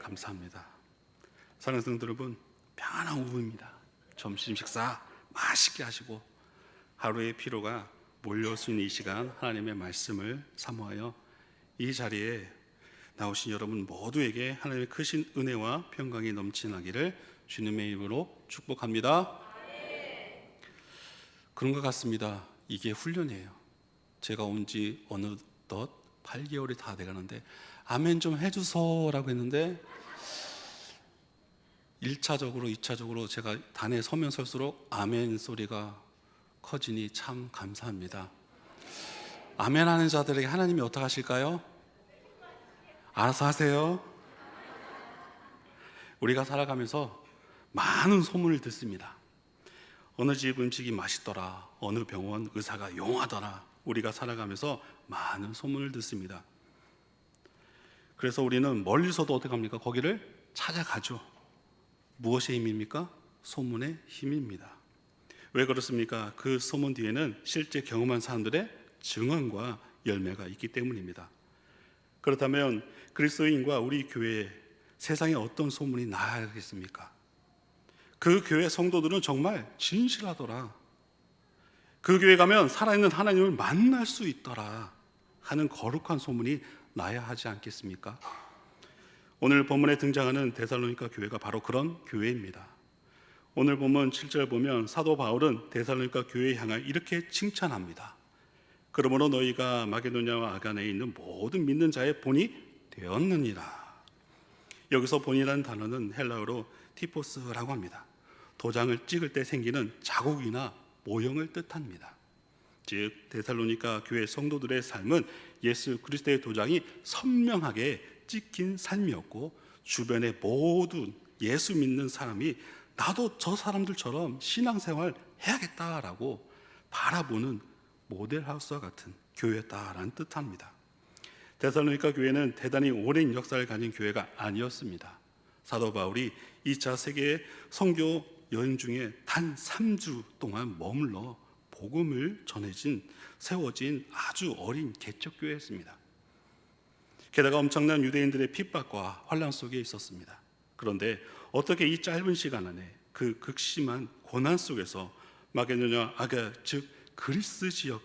감사합니다. 사랑하는 성도 여러분, 평안한 오후입니다. 점심 식사 맛있게 하시고 하루의 피로가 몰려올 수 있는 이 시간, 하나님의 말씀을 사모하여 이 자리에 나오신 여러분 모두에게 하나님의 크신 은혜와 평강이 넘치나기를 주님의 이름으로 축복합니다. 그런 것 같습니다. 이게 훈련이에요. 제가 온 지 어느덧 8개월이 다 돼가는데 아멘 좀 해주소라고 했는데 1차적으로 2차적으로 제가 단에 서면 설수록 아멘 소리가 커지니 참 감사합니다. 아멘 하는 자들에게 하나님이 어떻게 하실까요? 알아서 하세요. 우리가 살아가면서 많은 소문을 듣습니다. 어느 집 음식이 맛있더라, 어느 병원 의사가 용하더라. 우리가 살아가면서 많은 소문을 듣습니다. 그래서 우리는 멀리서도 어떻게 합니까? 거기를 찾아가죠. 무엇의 힘입니까? 소문의 힘입니다. 왜 그렇습니까? 그 소문 뒤에는 실제 경험한 사람들의 증언과 열매가 있기 때문입니다. 그렇다면 그리스도인과 우리 교회에 세상에 어떤 소문이 나야겠습니까? 그 교회 성도들은 정말 진실하더라, 그 교회 가면 살아있는 하나님을 만날 수 있더라 하는 거룩한 소문이 나야 하지 않겠습니까? 오늘 본문에 등장하는 데살로니가 교회가 바로 그런 교회입니다. 오늘 본문 7절 보면 사도 바울은 데살로니가 교회에 향하여 이렇게 칭찬합니다. 그러므로 너희가 마게도냐와 아가네에 있는 모든 믿는 자의 본이 되었느니라. 여기서 본이라는 단어는 헬라어로 티포스라고 합니다. 도장을 찍을 때 생기는 자국이나 모형을 뜻합니다. 즉 데살로니가 교회 성도들의 삶은 예수 그리스도의 도장이 선명하게 찍힌 삶이었고, 주변의 모든 예수 믿는 사람이 나도 저 사람들처럼 신앙생활 해야겠다라고 바라보는 모델하우스와 같은 교회였다라는 뜻합니다. 데살로니가 교회는 대단히 오랜 역사를 가진 교회가 아니었습니다. 사도 바울이 2차 세계 선교 여행 중에 단 3주 동안 머물러 복음을 세워진 아주 어린 개척교회였습니다. 게다가 엄청난 유대인들의 핍박과 환란 속에 있었습니다. 그런데 어떻게 이 짧은 시간 안에 그 극심한 고난 속에서 마게도냐 아가, 즉 그리스 지역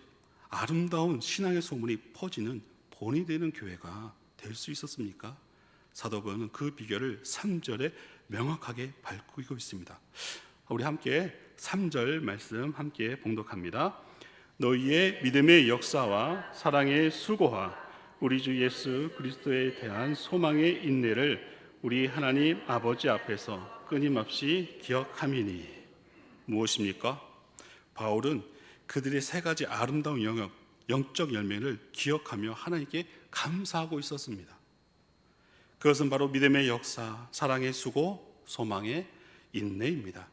아름다운 신앙의 소문이 퍼지는 본이 되는 교회가 될 수 있었습니까? 사도 바울은 그 비결을 3절에 명확하게 밝히고 있습니다. 우리 함께 3절 말씀 함께 봉독합니다. 너희의 믿음의 역사와 사랑의 수고와 우리 주 예수 그리스도에 대한 소망의 인내를 우리 하나님 아버지 앞에서 끊임없이 기억함이니. 무엇입니까? 바울은 그들의 세 가지 아름다운 영적 열매를 기억하며 하나님께 감사하고 있었습니다. 그것은 바로 믿음의 역사, 사랑의 수고, 소망의 인내입니다.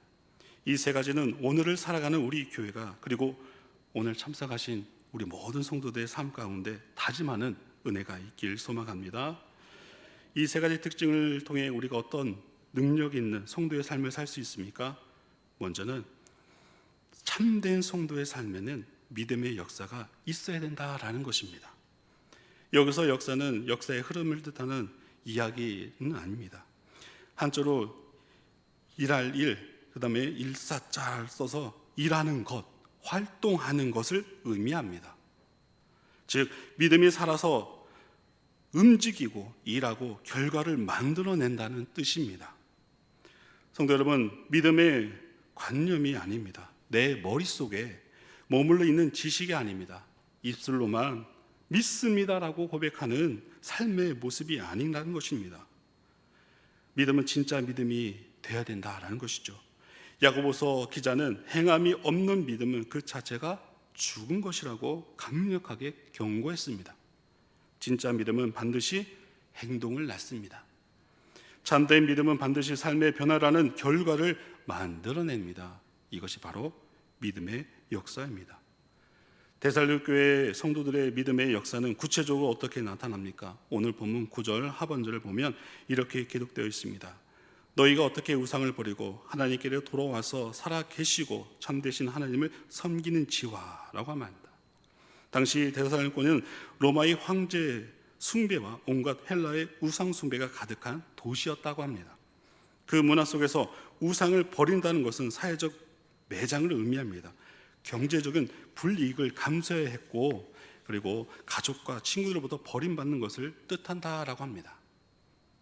이 세 가지는 오늘을 살아가는 우리 교회가, 그리고 오늘 참석하신 우리 모든 성도들의 삶 가운데 다짐하는 은혜가 있길 소망합니다. 이 세 가지 특징을 통해 우리가 어떤 능력 있는 성도의 삶을 살 수 있습니까? 먼저는 참된 성도의 삶에는 믿음의 역사가 있어야 된다라는 것입니다. 여기서 역사는 역사의 흐름을 뜻하는 이야기는 아닙니다. 한자로 일할 일, 그 다음에 일사자를 써서 일하는 것, 활동하는 것을 의미합니다. 즉 믿음이 살아서 움직이고 일하고 결과를 만들어낸다는 뜻입니다. 성도 여러분, 믿음의 관념이 아닙니다. 내 머릿속에 머물러 있는 지식이 아닙니다. 입술로만 믿습니다라고 고백하는 삶의 모습이 아니라는 것입니다. 믿음은 진짜 믿음이 돼야 된다라는 것이죠. 야고보서 기자는 행함이 없는 믿음은 그 자체가 죽은 것이라고 강력하게 경고했습니다. 진짜 믿음은 반드시 행동을 낳습니다. 참된 믿음은 반드시 삶의 변화라는 결과를 만들어냅니다. 이것이 바로 믿음의 역사입니다. 데살로 교회 성도들의 믿음의 역사는 구체적으로 어떻게 나타납니까? 오늘 본문 9절 하반절을 보면 이렇게 기록되어 있습니다. 너희가 어떻게 우상을 버리고 하나님께로 돌아와서 살아 계시고 참되신 하나님을 섬기는 지와라고 합니다. 당시 데살로니가는 로마의 황제 숭배와 온갖 헬라의 우상 숭배가 가득한 도시였다고 합니다. 그 문화 속에서 우상을 버린다는 것은 사회적 매장을 의미합니다. 경제적인 불이익을 감수해야 했고, 그리고 가족과 친구들로부터 버림받는 것을 뜻한다라고 합니다.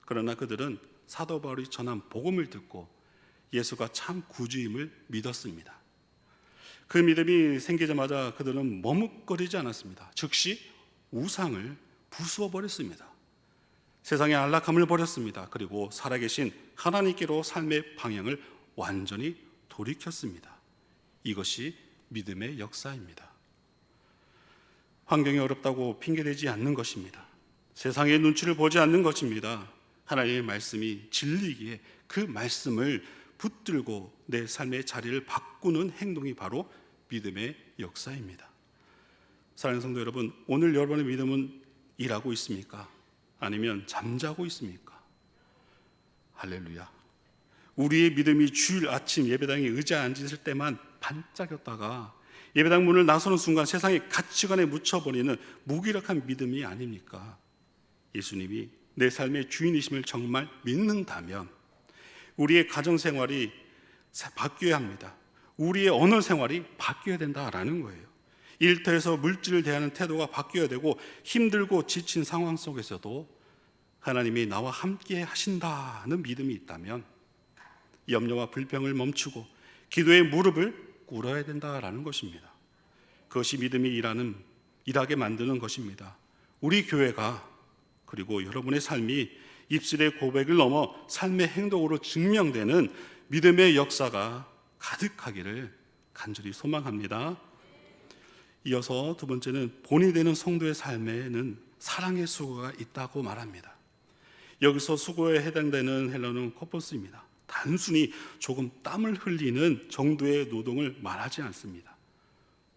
그러나 그들은 사도 바울이 전한 복음을 듣고 예수가 참 구주임을 믿었습니다. 그 믿음이 생기자마자 그들은 머뭇거리지 않았습니다. 즉시 우상을 부수어 버렸습니다. 세상의 안락함을 버렸습니다. 그리고 살아계신 하나님께로 삶의 방향을 완전히 돌이켰습니다. 이것이 믿음의 역사입니다. 환경이 어렵다고 핑계대지 않는 것입니다. 세상의 눈치를 보지 않는 것입니다. 하나님의 말씀이 진리기에 그 말씀을 붙들고 내 삶의 자리를 바꾸는 행동이 바로 믿음의 역사입니다. 사랑하는 성도 여러분, 오늘 여러분의 믿음은 일하고 있습니까? 아니면 잠자고 있습니까? 할렐루야. 우리의 믿음이 주일 아침 예배당에 의자에 앉을 때만 반짝였다가 예배당 문을 나서는 순간 세상의 가치관에 묻혀버리는 무기력한 믿음이 아닙니까? 예수님이 내 삶의 주인이심을 정말 믿는다면 우리의 가정생활이 바뀌어야 합니다. 우리의 언어 생활이 바뀌어야 된다라는 거예요. 일터에서 물질을 대하는 태도가 바뀌어야 되고, 힘들고 지친 상황 속에서도 하나님이 나와 함께 하신다는 믿음이 있다면 염려와 불평을 멈추고 기도의 무릎을 꿇어야 된다라는 것입니다. 그것이 믿음이 일하게 만드는 것입니다. 우리 교회가, 그리고 여러분의 삶이 입술의 고백을 넘어 삶의 행동으로 증명되는 믿음의 역사가 가득하기를 간절히 소망합니다. 이어서 두 번째는 본이 되는 성도의 삶에는 사랑의 수고가 있다고 말합니다. 여기서 수고에 해당되는 헬라어는 코포스입니다. 단순히 조금 땀을 흘리는 정도의 노동을 말하지 않습니다.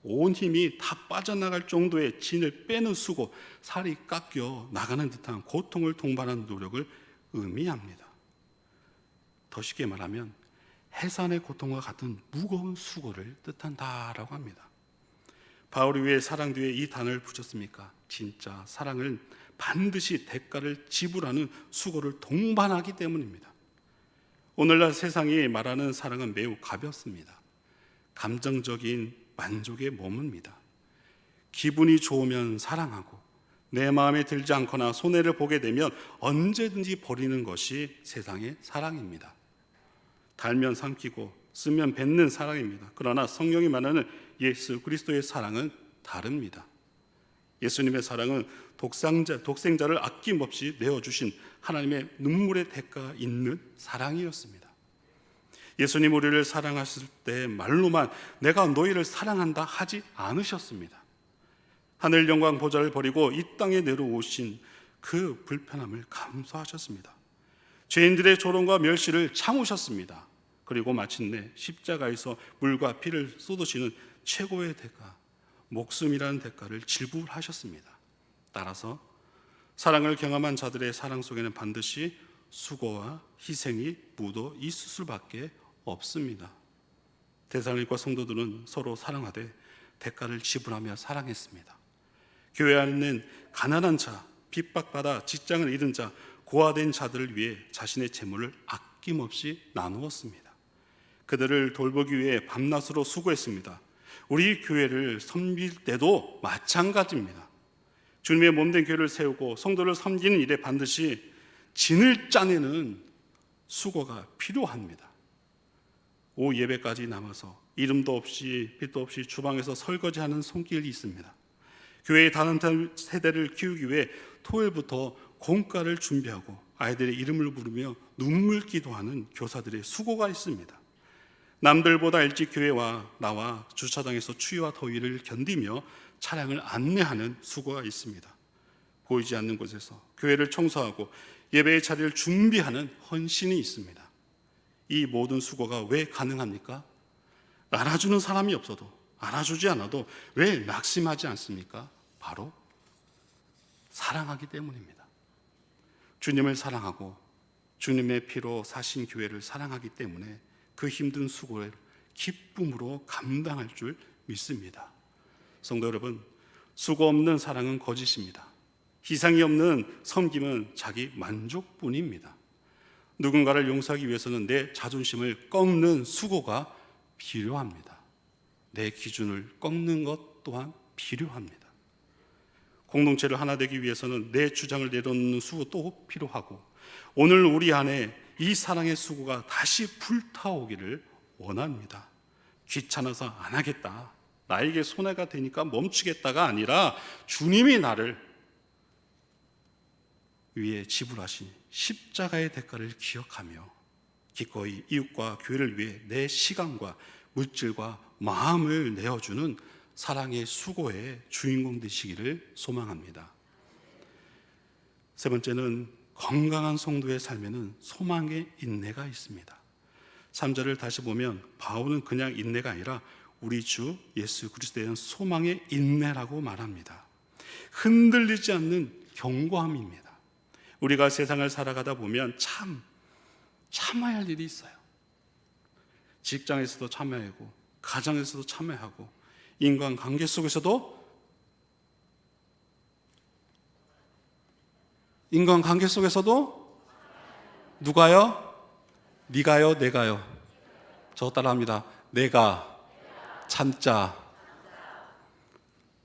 온 힘이 다 빠져나갈 정도의 진을 빼는 수고, 살이 깎여 나가는 듯한 고통을 동반하는 노력을 의미합니다. 더 쉽게 말하면 해산의 고통과 같은 무거운 수고를 뜻한다라고 합니다. 바울이 왜 사랑 뒤에 이 단어를 붙였습니까? 진짜 사랑은 반드시 대가를 지불하는 수고를 동반하기 때문입니다. 오늘날 세상이 말하는 사랑은 매우 가볍습니다. 감정적인 만족에 머뭅니다. 기분이 좋으면 사랑하고 내 마음에 들지 않거나 손해를 보게 되면 언제든지 버리는 것이 세상의 사랑입니다. 달면 삼키고 쓰면 뱉는 사랑입니다. 그러나 성경이 말하는 예수 그리스도의 사랑은 다릅니다. 예수님의 사랑은 독생자를 아낌없이 내어주신 하나님의 눈물의 대가 있는 사랑이었습니다. 예수님 우리를 사랑하실 때 말로만 내가 너희를 사랑한다 하지 않으셨습니다. 하늘 영광 보좌를 버리고 이 땅에 내려오신 그 불편함을 감수하셨습니다. 죄인들의 조롱과 멸시를 참으셨습니다. 그리고 마침내 십자가에서 물과 피를 쏟으시는 최고의 대가, 목숨이라는 대가를 지불하셨습니다. 따라서 사랑을 경험한 자들의 사랑 속에는 반드시 수고와 희생이 묻어 있을 수밖에 없습니다. 데살로니가 성도들은 서로 사랑하되 대가를 지불하며 사랑했습니다. 교회 안에는 가난한 자, 핍박받아 직장을 잃은 자, 고아된 자들을 위해 자신의 재물을 아낌없이 나누었습니다. 그들을 돌보기 위해 밤낮으로 수고했습니다. 우리 교회를 섬길 때도 마찬가지입니다. 주님의 몸된 교회를 세우고 성도를 섬기는 일에 반드시 진을 짜내는 수고가 필요합니다. 오후 예배까지 남아서 이름도 없이 빛도 없이 주방에서 설거지하는 손길이 있습니다. 교회의 다른 세대를 키우기 위해 토요일부터 공과를 준비하고 아이들의 이름을 부르며 눈물 기도하는 교사들의 수고가 있습니다. 남들보다 일찍 교회와 나와 주차장에서 추위와 더위를 견디며 차량을 안내하는 수고가 있습니다. 보이지 않는 곳에서 교회를 청소하고 예배의 자리를 준비하는 헌신이 있습니다. 이 모든 수고가 왜 가능합니까? 알아주는 사람이 없어도, 알아주지 않아도 왜 낙심하지 않습니까? 바로 사랑하기 때문입니다. 주님을 사랑하고 주님의 피로 사신 교회를 사랑하기 때문에 그 힘든 수고를 기쁨으로 감당할 줄 믿습니다. 성도 여러분, 수고 없는 사랑은 거짓입니다. 희생이 없는 섬김은 자기 만족뿐입니다. 누군가를 용서하기 위해서는 내 자존심을 꺾는 수고가 필요합니다. 내 기준을 꺾는 것 또한 필요합니다. 공동체를 하나 되기 위해서는 내 주장을 내려놓는 수고도 필요하고, 오늘 우리 안에 이 사랑의 수고가 다시 불타오기를 원합니다. 귀찮아서 안 하겠다, 나에게 손해가 되니까 멈추겠다가 아니라 주님이 나를 위해 지불하신 십자가의 대가를 기억하며 기꺼이 이웃과 교회를 위해 내 시간과 물질과 마음을 내어주는 사랑의 수고의 주인공 되시기를 소망합니다. 세 번째는 건강한 성도의 삶에는 소망의 인내가 있습니다. 3절을 다시 보면 바울은 그냥 인내가 아니라 우리 주 예수 그리스도에 대한 소망의 인내라고 말합니다. 흔들리지 않는 견고함입니다. 우리가 세상을 살아가다 보면 참아야 할 일이 있어요. 직장에서도 참아야 하고, 가정에서도 참아야 하고, 인간관계 속에서도 누가요? 네가요? 내가요? 저 따라합니다. 내가 참자.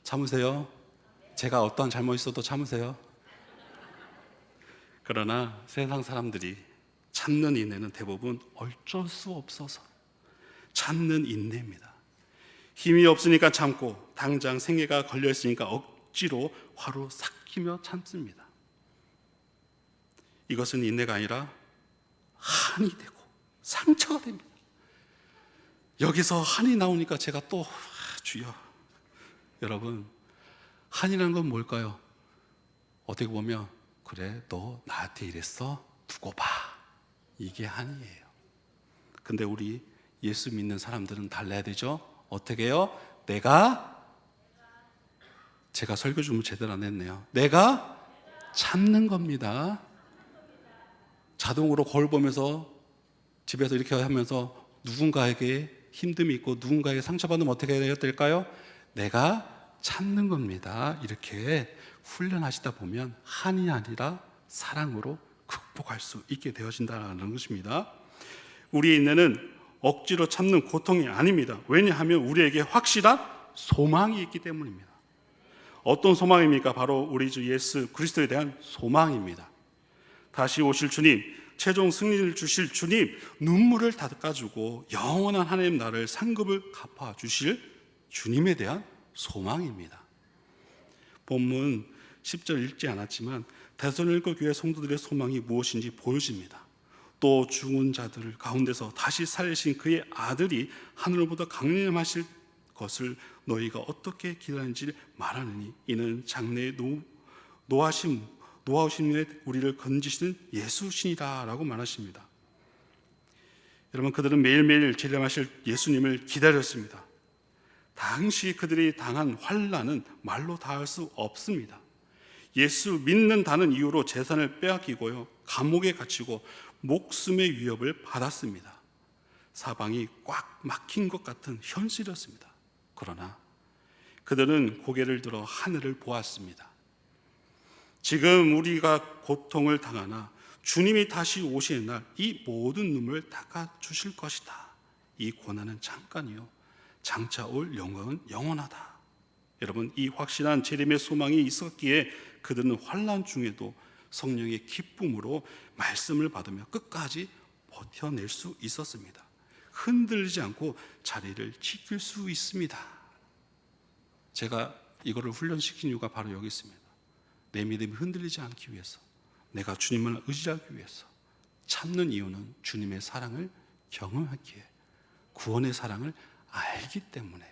참으세요. 제가 어떠한 잘못이 있어도 참으세요. 그러나 세상 사람들이 참는 인내는 대부분 어쩔 수 없어서 참는 인내입니다. 힘이 없으니까 참고, 당장 생계가 걸려있으니까 억지로 화로 삭히며 참습니다. 이것은 인내가 아니라 한이 되고 상처가 됩니다. 여기서 한이 나오니까 제가 또 주여, 여러분, 한이라는 건 뭘까요? 어떻게 보면 그래, 너 나한테 이랬어? 두고 봐. 이게 한이에요. 근데 우리 예수 믿는 사람들은 달라야 되죠? 어떻게 해요? 제가 설교 좀 제대로 안 했네요. 내가 참는 겁니다. 자동으로 거울 보면서 집에서 이렇게 하면서 누군가에게 힘듦이 있고 누군가에게 상처받으면 어떻게 해야 될까요? 내가 참는 겁니다. 이렇게 훈련하시다 보면 한이 아니라 사랑으로 극복할 수 있게 되어진다는 것입니다. 우리의 인내는 억지로 참는 고통이 아닙니다. 왜냐하면 우리에게 확실한 소망이 있기 때문입니다. 어떤 소망입니까? 바로 우리 주 예수 그리스도에 대한 소망입니다. 다시 오실 주님, 최종 승리를 주실 주님, 눈물을 닦아주고 영원한 하나님 나라를 상급을 갚아주실 주님에 대한 소망입니다. 본문 10절 읽지 않았지만 데살로니가 교회 성도들의 소망이 무엇인지 보여집니다. 또 죽은 자들 가운데서 다시 살리신 그의 아들이 하늘보다 강림하실 것을 너희가 어떻게 기다리는지 말하느니 이는 장래의 노하심에 우리를 건지시는 예수시니라 라고 말하십니다. 여러분, 그들은 매일매일 재림하실 예수님을 기다렸습니다. 당시 그들이 당한 환난은 말로 다할 수 없습니다. 예수 믿는다는 이유로 재산을 빼앗기고요, 감옥에 갇히고 목숨의 위협을 받았습니다. 사방이 꽉 막힌 것 같은 현실이었습니다. 그러나 그들은 고개를 들어 하늘을 보았습니다. 지금 우리가 고통을 당하나 주님이 다시 오시는 날 이 모든 눈물을 닦아주실 것이다. 이 고난은 잠깐이요, 장차 올 영광은 영원하다. 여러분, 이 확실한 재림의 소망이 있었기에 그들은 환난 중에도 성령의 기쁨으로 말씀을 받으며 끝까지 버텨낼 수 있었습니다. 흔들리지 않고 자리를 지킬 수 있습니다. 제가 이거를 훈련시킨 이유가 바로 여기 있습니다. 내 믿음이 흔들리지 않기 위해서, 내가 주님을 의지하기 위해서 참는 이유는 주님의 사랑을 경험하기에, 구원의 사랑을 알기 때문에.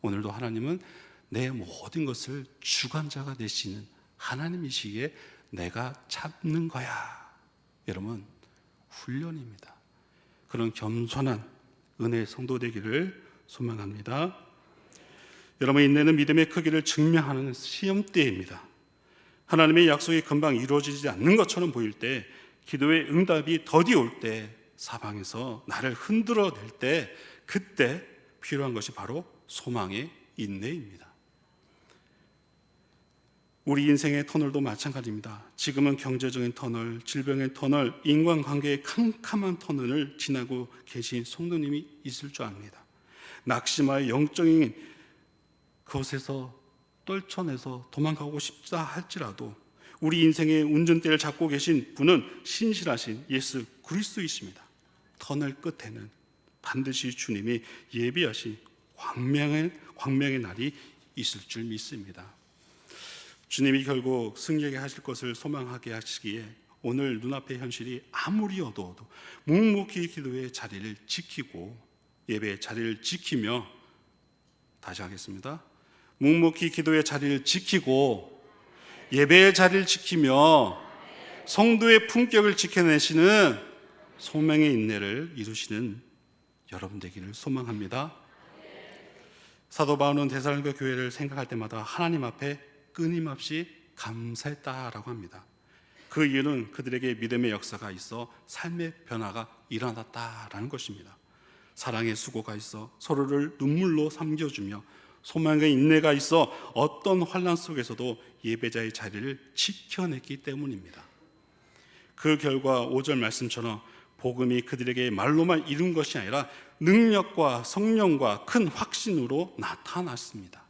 오늘도 하나님은 내 모든 것을 주관자가 되시는 하나님이시기에 내가 참는 거야. 여러분, 훈련입니다. 그런 겸손한 은혜의 성도 되기를 소망합니다. 여러분, 인내는 믿음의 크기를 증명하는 시험대입니다. 하나님의 약속이 금방 이루어지지 않는 것처럼 보일 때, 기도의 응답이 더디 올 때, 사방에서 나를 흔들어 낼 때, 그때 필요한 것이 바로 소망의 인내입니다. 우리 인생의 터널도 마찬가지입니다. 지금은 경제적인 터널, 질병의 터널, 인간관계의 캄캄한 터널을 지나고 계신 성도님이 있을 줄 압니다. 낙심하여 영적인 그곳에서 떨쳐내서 도망가고 싶다 할지라도 우리 인생의 운전대를 잡고 계신 분은 신실하신 예수 그리스도이십니다. 터널 끝에는 반드시 주님이 예비하신 광명의 날이 있을 줄 믿습니다. 주님이 결국 승리하게 하실 것을 소망하게 하시기에 오늘 눈앞의 현실이 아무리 어두워도 묵묵히 기도의 자리를 지키고 예배의 자리를 지키며, 다시 하겠습니다. 묵묵히 기도의 자리를 지키고 예배의 자리를 지키며 성도의 품격을 지켜내시는 소명의 인내를 이루시는 여러분 되기를 소망합니다. 사도 바울은 데살로니가 교회를 생각할 때마다 하나님 앞에 끊임없이 감사했다라고 합니다. 그 이유는 그들에게 믿음의 역사가 있어 삶의 변화가 일어났다라는 것입니다. 사랑의 수고가 있어 서로를 눈물로 삼겨주며 소망의 인내가 있어 어떤 환난 속에서도 예배자의 자리를 지켜냈기 때문입니다. 그 결과 5절 말씀처럼 복음이 그들에게 말로만 이룬 것이 아니라 능력과 성령과 큰 확신으로 나타났습니다.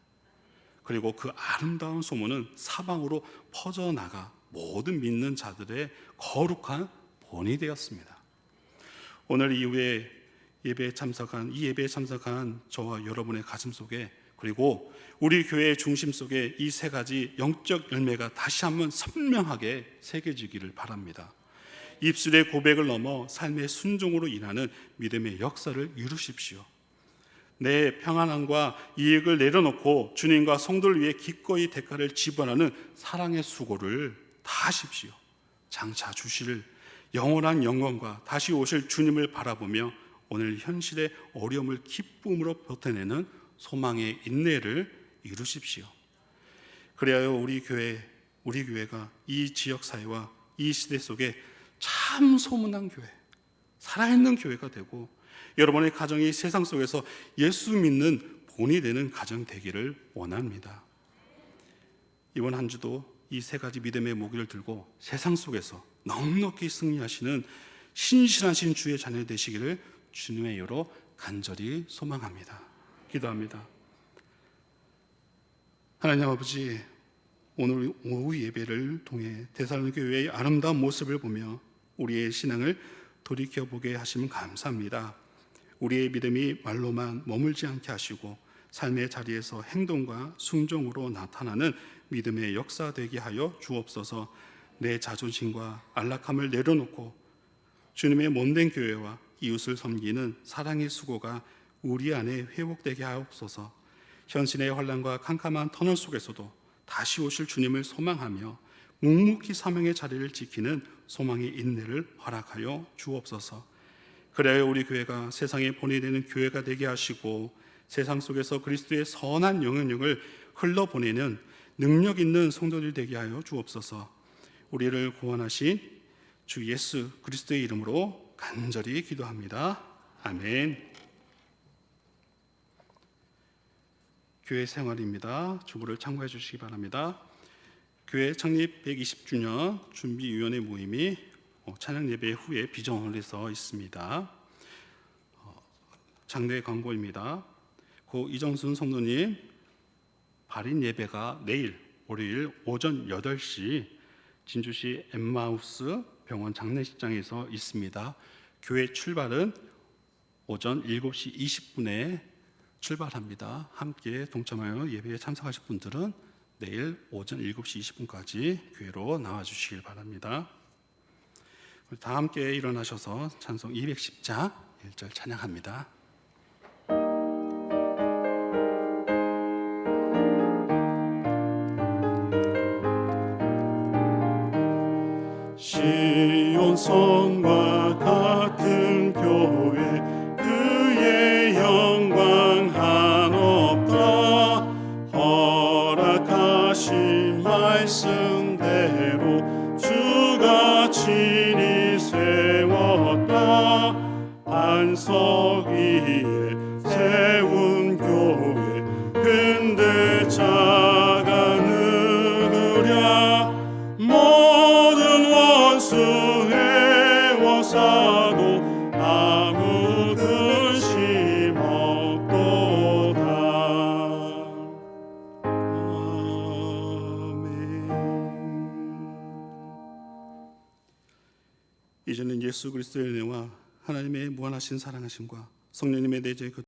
그리고 그 아름다운 소문은 사방으로 퍼져나가 모든 믿는 자들의 거룩한 본이 되었습니다. 오늘 이후에 예배에 참석한 저와 여러분의 가슴 속에, 그리고 우리 교회의 중심 속에 이 세 가지 영적 열매가 다시 한번 선명하게 새겨지기를 바랍니다. 입술의 고백을 넘어 삶의 순종으로 인하는 믿음의 역사를 이루십시오. 내 평안함과 이익을 내려놓고 주님과 성도를 위해 기꺼이 대가를 지불하는 사랑의 수고를 다하십시오. 장차 주실 영원한 영광과 다시 오실 주님을 바라보며 오늘 현실의 어려움을 기쁨으로 버텨내는 소망의 인내를 이루십시오. 그래야 우리 교회가 이 지역 사회와 이 시대 속에 참 소문난 교회, 살아있는 교회가 되고 여러분의 가정이 세상 속에서 예수 믿는 본이 되는 가정 되기를 원합니다. 이번 한 주도 이 세 가지 믿음의 모기를 들고 세상 속에서 넉넉히 승리하시는 신실하신 주의 자녀 되시기를 주님의 이름으로 간절히 소망합니다. 기도합니다. 하나님 아버지, 오늘 오후 예배를 통해 데살로니가 교회의 아름다운 모습을 보며 우리의 신앙을 돌이켜보게 하시면 감사합니다. 우리의 믿음이 말로만 머물지 않게 하시고 삶의 자리에서 행동과 순종으로 나타나는 믿음의 역사 되게 하여 주옵소서. 내 자존심과 안락함을 내려놓고 주님의 몸된 교회와 이웃을 섬기는 사랑의 수고가 우리 안에 회복되게 하옵소서. 현실의 환난과 캄캄한 터널 속에서도 다시 오실 주님을 소망하며 묵묵히 사명의 자리를 지키는 소망의 인내를 허락하여 주옵소서. 그래야 우리 교회가 세상의 본이 되는 교회가 되게 하시고 세상 속에서 그리스도의 선한 영향력을 흘러보내는 능력 있는 성도들 되게 하여 주옵소서. 우리를 구원하신 주 예수 그리스도의 이름으로 간절히 기도합니다. 아멘. 교회 생활입니다. 주보를 참고해 주시기 바랍니다. 교회 창립 120주년 준비위원회 모임이 찬양 예배 후에 비전홀에서 있습니다. 장례 광고입니다. 고 이정순 성도님 발인 예배가 내일 월요일 오전 8시 진주시 엠마우스 병원 장례식장에서 있습니다. 교회 출발은 오전 7시 20분에 출발합니다. 함께 동참하여 예배에 참석하실 분들은 내일 오전 7시 20분까지 교회로 나와주시길 바랍니다. 다 함께 일어나셔서 찬송 210장 1절 찬양합니다. 시온 성과 같은 교회 그의 영광 한없다 허락하신 말씀대로 주가 친히 세웠다 반석 위에 세운 교회 근데 작아 느그리 이제는 예수 그리스도의 은혜와 하나님의 무한하신 사랑하심과 성령님의 내재